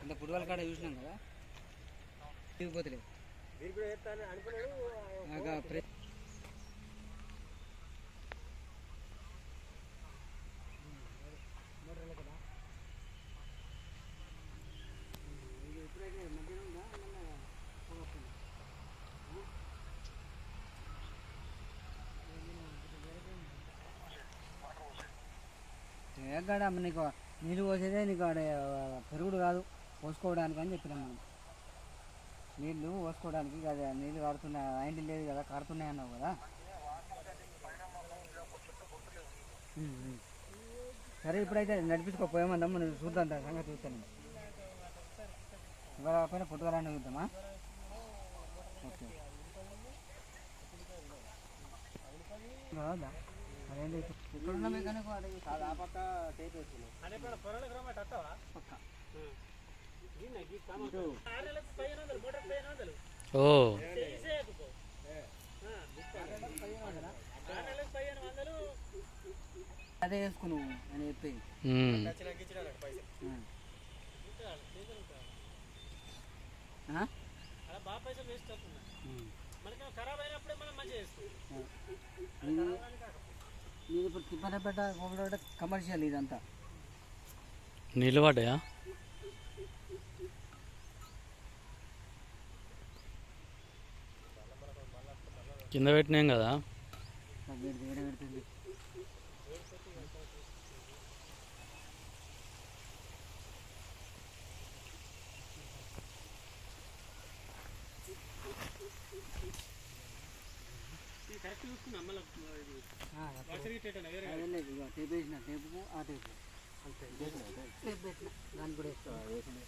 ఇంత ఫుట్బాల్ కాడ చూసినాం కదా దిగిపోతలేదు ఏగాడ నీకు నీళ్ళు పోసేదే నీకు ఆడ పెరుగుడు కాదు పోసుకోవడానికి అని చెప్పినాం మనం. నీళ్ళు పోసుకోవడానికి కదా, నీళ్ళు కాడుతున్నాయి, ఆయింటి లేదు కదా, కాడుతున్నాయి అన్నావు కదా. సరే ఇప్పుడైతే నడిపించుకోపోయామన్నా మనం చూద్దాం, సంగతి చూస్తాను. ఇవాళ పైన పుట్టుకరాన్ని చూద్దామా? ఓకే కాదా అదేంటి ఇక్కడున్న మెకానిక్ ఆ పక్క టేప్ వేసుకున్నాం పక్క. ఓ అదే వేసుకున్నావు అని చెప్పి మీరు ఇప్పుడు తిప్పనపేట కోమలపేట కమర్షియల్ ఇదంతా నీళ్ళు పడ్డాయా? కింద పెట్టినాం కదా. పెడుతుంది టేప్ వేసిన టేపుకు ఆ టేపు టేప్ పెట్టిన దాన్ని కూడా వేసిన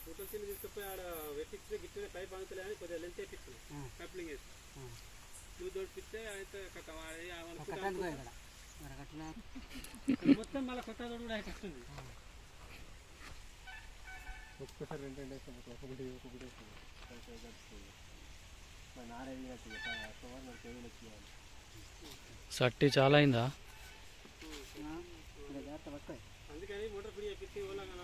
ఫోటోలు చిన్న తీసుకుపోయి ఆడ వెతికితే గిట్టే పైప్ అందుతలే అని కొద్దిగా లెంత్ వేపించింది, కప్లింగ్ వేసి నువ్వు దొడిపిస్తే అయితే మొత్తం మళ్ళీ కొత్త దొడు కూడా వస్తుంది. ఒక్కసారి రెండు ఒకటి సట్టి చాలా అయిందా? అందుకని మోటార్ ఫ్రీ చేపించి ఓలాగా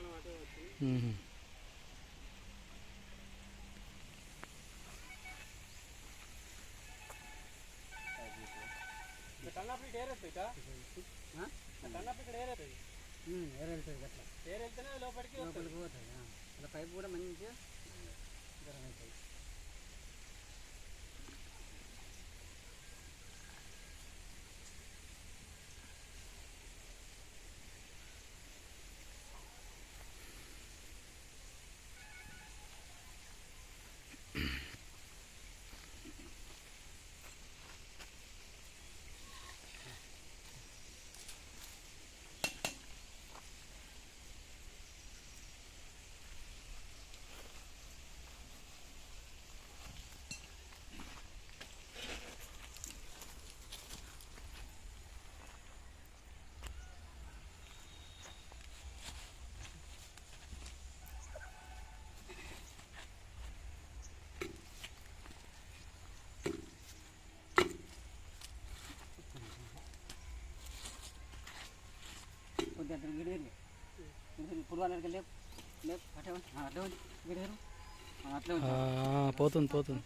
లోపలికి పోతుంది. అలా పైపు కూడా మంచిగా గరం అవుతుంది. పోతుంది పోతుంది.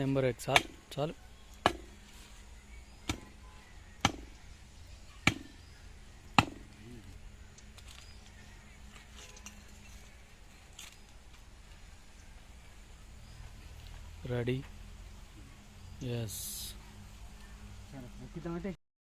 నెంబర్ 8 చాలు చాలు. రెడీ? ఎస్.